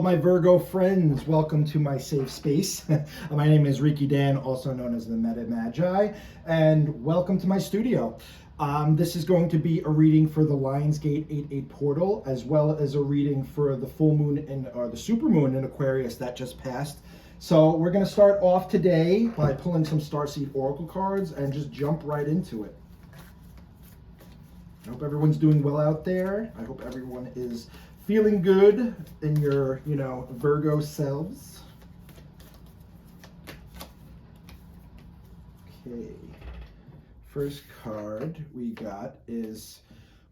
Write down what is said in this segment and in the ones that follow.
my Virgo friends? Welcome to my safe space. My name is ReikiDan, also known as the Meta Magi, and welcome to my studio. This is going to be a reading for the Lionsgate 88 portal, as well as a reading for the full moon or the supermoon in Aquarius that just passed. So we're going to start off today by pulling some Starseed Oracle cards and just jump right into it. I hope everyone's doing well out there. I hope everyone is feeling good in your, Virgo selves. Okay. First card we got is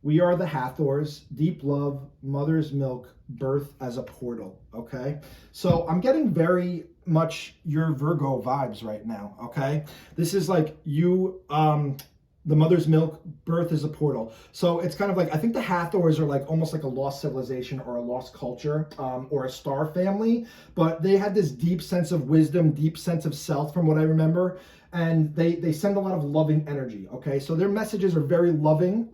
We Are the Hathors, Deep Love, Mother's Milk, Birth as a Portal, okay? So I'm getting very much your Virgo vibes right now, okay? This is like you, the Mother's Milk, Birth is a Portal. So it's kind of like, I think the Hathors are like almost like a lost civilization or a lost culture or a star family, but they had this deep sense of wisdom, deep sense of self from what I remember. And they send a lot of loving energy, okay? So their messages are very loving,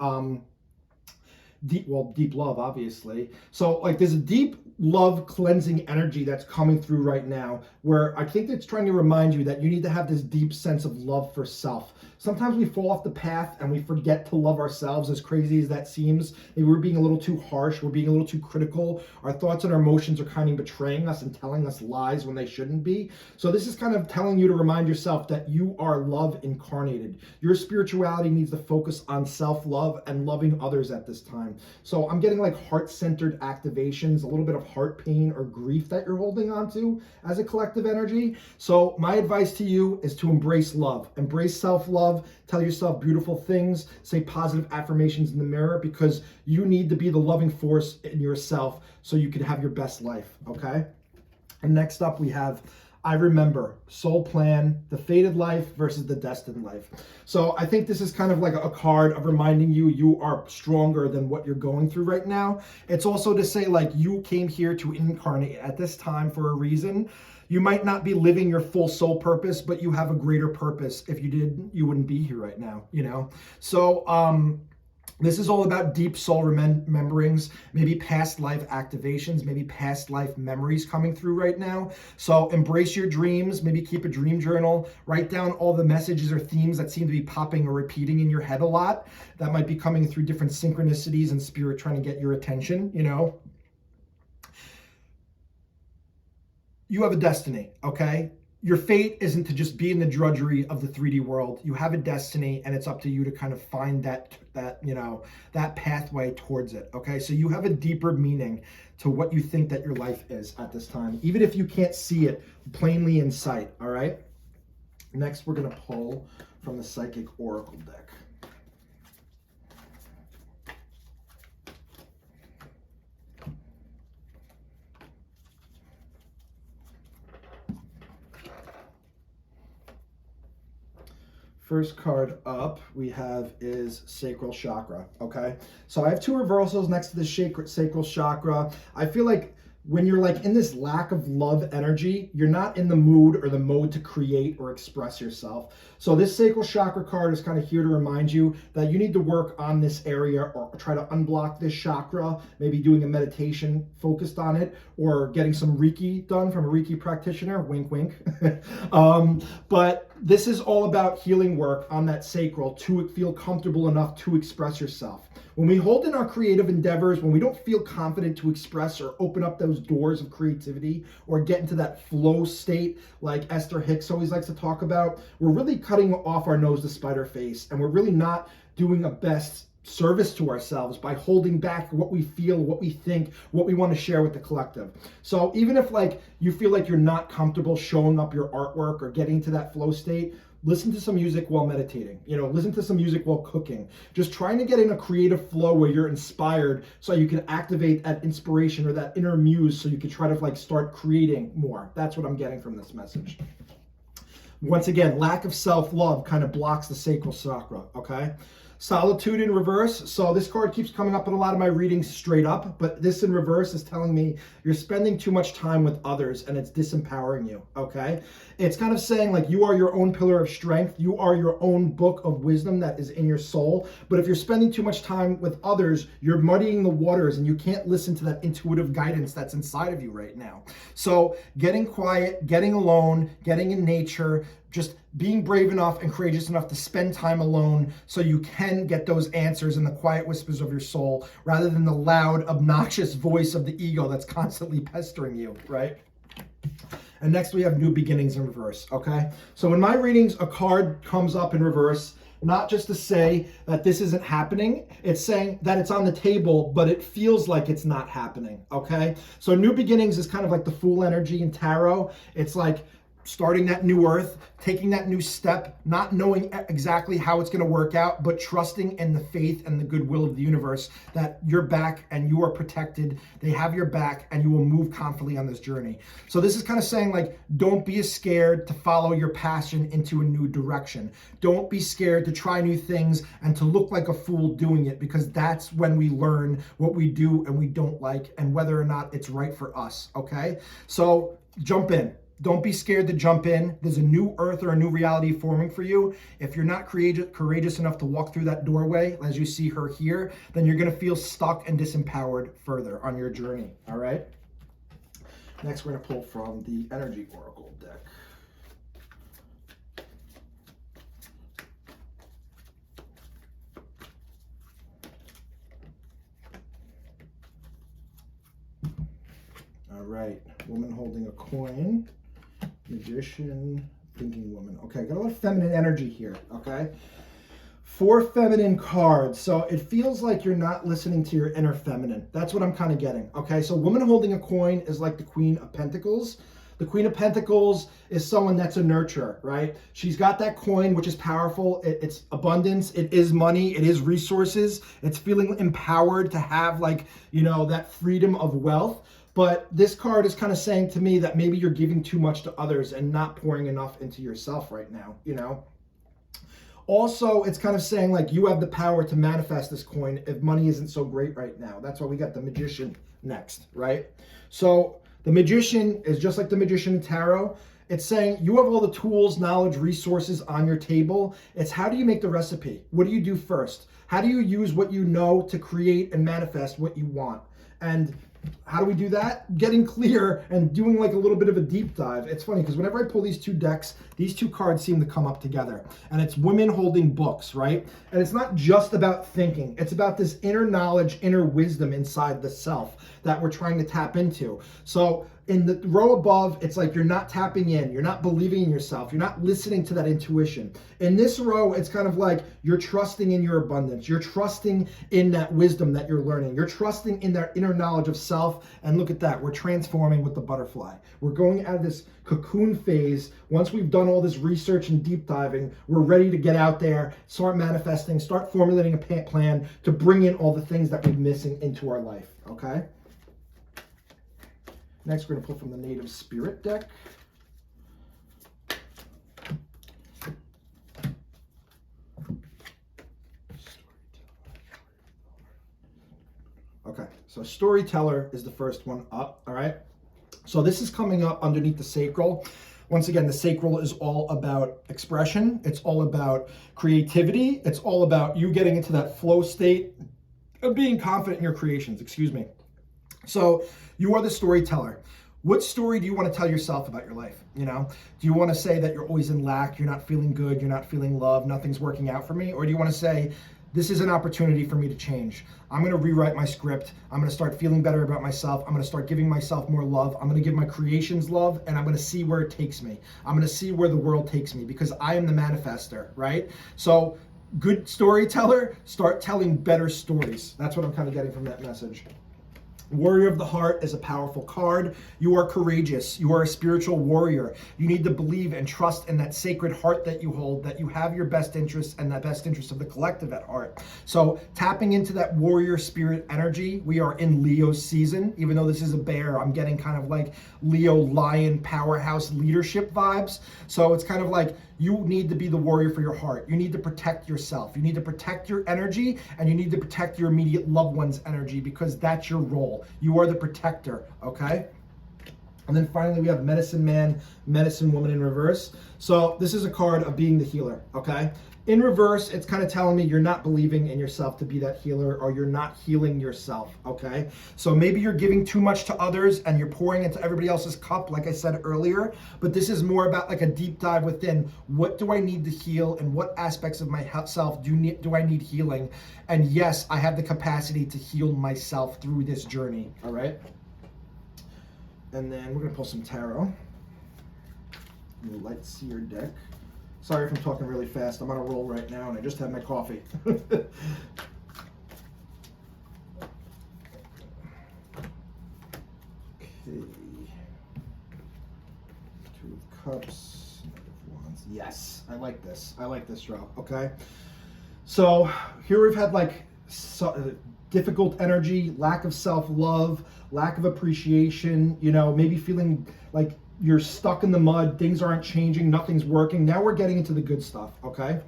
deep love, obviously. So like there's a deep love cleansing energy that's coming through right now where I think it's trying to remind you that you need to have this deep sense of love for self. Sometimes we fall off the path and we forget to love ourselves, as crazy as that seems. Maybe we're being a little too harsh, we're being a little too critical. Our thoughts and our emotions are kind of betraying us and telling us lies when they shouldn't be. So this is kind of telling you to remind yourself that you are love incarnated. Your spirituality needs to focus on self-love and loving others at this time. So I'm getting like heart-centered activations, a little bit of heart pain or grief that you're holding on to as a collective energy. So my advice to you is to embrace love, embrace self-love, tell yourself beautiful things, say positive affirmations in the mirror, because you need to be the loving force in yourself so you can have your best life, okay? And next up we have I Remember, Soul Plan, the Fated Life versus the Destined Life. So I think this is kind of like a card of reminding you you are stronger than what you're going through right now. It's also to say like you came here to incarnate at this time for a reason. You might not be living your full soul purpose, but you have a greater purpose. If you did, you wouldn't be here right now, So, this is all about deep soul rememberings, maybe past life activations, maybe past life memories coming through right now. So embrace your dreams, maybe keep a dream journal, write down all the messages or themes that seem to be popping or repeating in your head a lot. That might be coming through different synchronicities and spirit trying to get your attention, You have a destiny, okay? Your fate isn't to just be in the drudgery of the 3D world. You have a destiny, and it's up to you to kind of find that pathway towards it, okay? So you have a deeper meaning to what you think that your life is at this time, even if you can't see it plainly in sight, all right? Next, we're gonna pull from the Psychic Oracle deck. First card up we have is Sacral Chakra, okay? So I have two reversals next to the Sacral Chakra. I feel like when you're like in this lack of love energy, you're not in the mood or the mode to create or express yourself. So this Sacral Chakra card is kind of here to remind you that you need to work on this area or try to unblock this chakra, maybe doing a meditation focused on it or getting some Reiki done from a Reiki practitioner, wink, wink. But this is all about healing work on that sacral to feel comfortable enough to express yourself. When we hold in our creative endeavors, when we don't feel confident to express or open up those doors of creativity or get into that flow state like Esther Hicks always likes to talk about, we're really cutting off our nose to spider face, and we're really not doing a best service to ourselves by holding back what we feel, what we think, what we want to share with the collective. So even if like you feel like you're not comfortable showing up your artwork or getting to that flow state, listen to some music while meditating, listen to some music while cooking. Just trying to get in a creative flow where you're inspired so you can activate that inspiration or that inner muse so you can try to like start creating more. That's what I'm getting from this message. Once again, lack of self-love kind of blocks the sacral chakra, okay? Solitude in reverse. So this card keeps coming up in a lot of my readings straight up, but this in reverse is telling me you're spending too much time with others and it's disempowering you, okay? It's kind of saying like you are your own pillar of strength. You are your own book of wisdom that is in your soul. But if you're spending too much time with others, you're muddying the waters and you can't listen to that intuitive guidance that's inside of you right now. So getting quiet, getting alone, getting in nature, just being brave enough and courageous enough to spend time alone so you can get those answers in the quiet whispers of your soul rather than the loud, obnoxious voice of the ego that's constantly pestering you, right? And next we have new beginnings in reverse, okay? So in my readings, a card comes up in reverse, not just to say that this isn't happening, it's saying that it's on the table, but it feels like it's not happening, okay? So new beginnings is kind of like the Fool energy in tarot. It's like starting that new earth, taking that new step, not knowing exactly how it's going to work out, but trusting in the faith and the goodwill of the universe that you're back and you are protected. They have your back and you will move confidently on this journey. So this is kind of saying like, don't be scared to follow your passion into a new direction. Don't be scared to try new things and to look like a fool doing it, because that's when we learn what we do and we don't like and whether or not it's right for us, okay? So jump in. Don't be scared to jump in. There's a new earth or a new reality forming for you. If you're not courageous enough to walk through that doorway, as you see her here, then you're going to feel stuck and disempowered further on your journey, all right? Next, we're going to pull from the Energy Oracle deck. All right, woman holding a coin. Magician, thinking woman. Okay, got a lot of feminine energy here, okay? 4 feminine cards. So it feels like you're not listening to your inner feminine. That's what I'm kind of getting, okay? So woman holding a coin is like the Queen of Pentacles. The Queen of Pentacles is someone that's a nurturer, right? She's got that coin, which is powerful. It's abundance. It is money. It is resources. It's feeling empowered to have like, you know, that freedom of wealth. But this card is kind of saying to me that maybe you're giving too much to others and not pouring enough into yourself right now, you know? Also, it's kind of saying like you have the power to manifest this coin if money isn't so great right now. That's why we got the Magician next, right? So the Magician is just like the Magician in tarot. It's saying you have all the tools, knowledge, resources on your table. It's how do you make the recipe? What do you do first? How do you use what you know to create and manifest what you want? And how do we do that? Getting clear and doing like a little bit of a deep dive. It's funny because whenever I pull these two decks, these two cards seem to come up together. And it's women holding books, right? And it's not just about thinking. It's about this inner knowledge, inner wisdom inside the self that we're trying to tap into. So in the row above, it's like you're not tapping in. You're not believing in yourself. You're not listening to that intuition. In this row, it's kind of like you're trusting in your abundance. You're trusting in that wisdom that you're learning. You're trusting in that inner knowledge of self. And look at that. We're transforming with the butterfly. We're going out of this cocoon phase. Once we've done all this research and deep diving, we're ready to get out there, start manifesting, start formulating a plan to bring in all the things that we're missing into our life. Okay? Next, we're going to pull from the Native Spirit deck. Okay, so Storyteller is the first one up, all right? So this is coming up underneath the sacral. Once again, the sacral is all about expression. It's all about creativity. It's all about you getting into that flow state of being confident in your creations, excuse me. So you are the storyteller. What story do you want to tell yourself about your life? You know, do you want to say that you're always in lack, you're not feeling good, you're not feeling love, nothing's working out for me? Or do you want to say, this is an opportunity for me to change. I'm going to rewrite my script. I'm going to start feeling better about myself. I'm going to start giving myself more love. I'm going to give my creations love, and I'm going to see where it takes me. I'm going to see where the world takes me because I am the manifester, right? So good storyteller, start telling better stories. That's what I'm kind of getting from that message. Warrior of the Heart is a powerful card. You are courageous. You are a spiritual warrior. You need to believe and trust in that sacred heart that you hold, that you have your best interests and the best interests of the collective at heart. So tapping into that warrior spirit energy, we are in Leo's season. Even though this is a bear, I'm getting kind of like Leo lion powerhouse leadership vibes. So it's kind of like you need to be the warrior for your heart. You need to protect yourself. You need to protect your energy, and you need to protect your immediate loved one's energy, because that's your role. You are the protector, okay? And then finally, we have Medicine Man, Medicine Woman in reverse. So this is a card of being the healer, okay? In reverse, it's kind of telling me you're not believing in yourself to be that healer, or you're not healing yourself, okay? So maybe you're giving too much to others and you're pouring into everybody else's cup, like I said earlier, but this is more about like a deep dive within. What do I need to heal, and what aspects of myself do I need healing? And yes, I have the capacity to heal myself through this journey, all right? And then we're gonna pull some tarot. The Light Seer deck. Sorry if I'm talking really fast. I'm on a roll right now, and I just had my coffee. Okay. Two of Cups, Knight of Wands. Yes, I like this. I like this draw. Okay. So here we've had like difficult energy, lack of self-love, lack of appreciation, you know, maybe feeling like you're stuck in the mud, things aren't changing, nothing's working. Now we're getting into the good stuff, okay?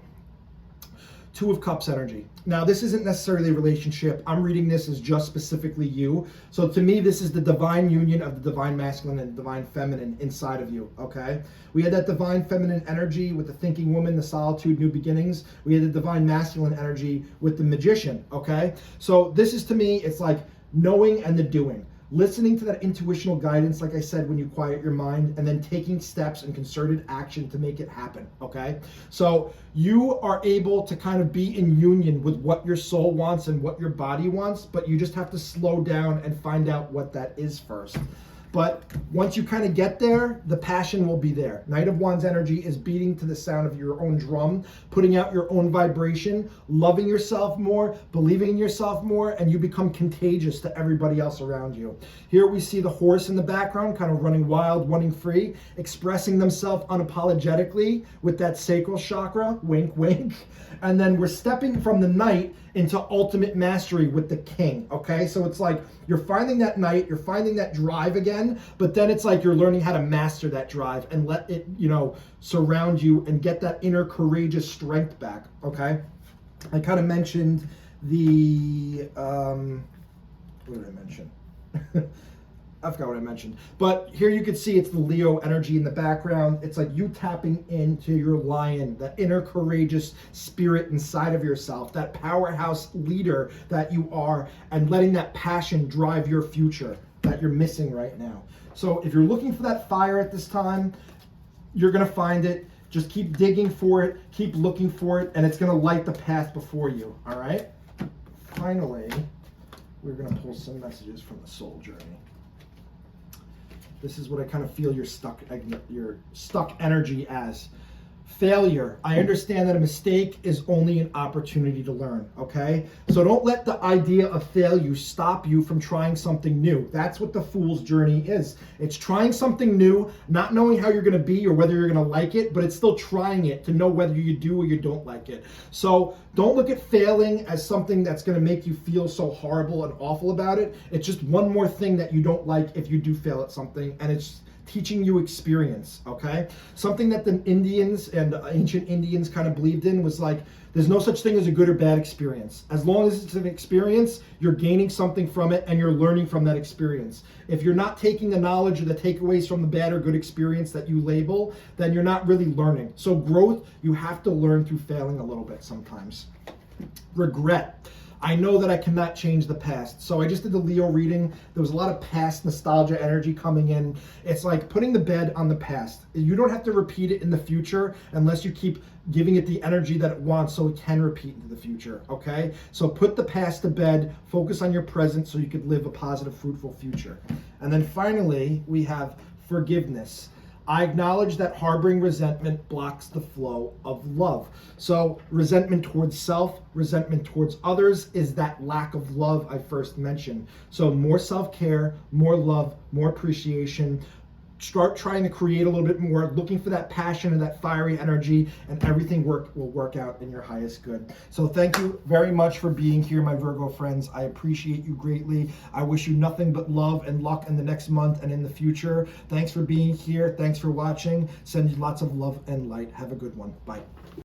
Two of Cups energy. Now, this isn't necessarily a relationship. I'm reading this as just specifically you. So to me, this is the divine union of the divine masculine and divine feminine inside of you, okay? We had that divine feminine energy with the thinking woman, the solitude, new beginnings. We had the divine masculine energy with the magician, okay? So this is, to me, it's like knowing and the doing. Listening to that intuitional guidance, like I said, when you quiet your mind, and then taking steps and concerted action to make it happen, okay? So you are able to kind of be in union with what your soul wants and what your body wants, but you just have to slow down and find out what that is first. But once you kind of get there, the passion will be there. Knight of Wands energy is beating to the sound of your own drum, putting out your own vibration, loving yourself more, believing in yourself more, and you become contagious to everybody else around you. Here we see the horse in the background, kind of running wild, running free, expressing themselves unapologetically with that sacral chakra, wink, wink. And then we're stepping from the knight into ultimate mastery with the king, okay? So it's like you're finding that knight, you're finding that drive again, but then it's like you're learning how to master that drive and let it, you know, surround you and get that inner courageous strength back, okay? I kind of mentioned the, what did I mention? I forgot what I mentioned. But here you can see it's the Leo energy in the background. It's like you tapping into your lion, that inner courageous spirit inside of yourself, that powerhouse leader that you are, and letting that passion drive your future that you're missing right now. So if you're looking for that fire at this time, you're going to find it. Just keep digging for it, keep looking for it, and it's going to light the path before you, all right? Finally, we're going to pull some messages from the soul journey. This is what I kind of feel your stuck energy as. Failure. I understand that a mistake is only an opportunity to learn, okay? So don't let the idea of failure stop you from trying something new. That's what the fool's journey is. It's trying something new, not knowing how you're going to be or whether you're going to like it, but it's still trying it to know whether you do or you don't like it. So don't look at failing as something that's going to make you feel so horrible and awful about it. It's just one more thing that you don't like if you do fail at something, and it's teaching you experience, okay? Something that the Indians and ancient Indians kind of believed in was like, there's no such thing as a good or bad experience. As long as it's an experience, you're gaining something from it and you're learning from that experience. If you're not taking the knowledge or the takeaways from the bad or good experience that you label, then you're not really learning. So growth, you have to learn through failing a little bit sometimes. Regret. I know that I cannot change the past. So I just did the Leo reading. There was a lot of past nostalgia energy coming in. It's like putting the bed on the past. You don't have to repeat it in the future unless you keep giving it the energy that it wants so it can repeat into the future, okay? So put the past to bed, focus on your present so you could live a positive, fruitful future. And then finally, we have forgiveness. I acknowledge that harboring resentment blocks the flow of love. So resentment towards self, resentment towards others is that lack of love I first mentioned. So more self-care, more love, more appreciation. start trying to create a little bit more, looking for that passion and that fiery energy, and everything will work out in your highest good. So thank you very much for being here, my Virgo friends. I appreciate you greatly. I wish you nothing but love and luck in the next month and in the future. Thanks for being here. Thanks for watching. Send you lots of love and light. Have a good one. Bye.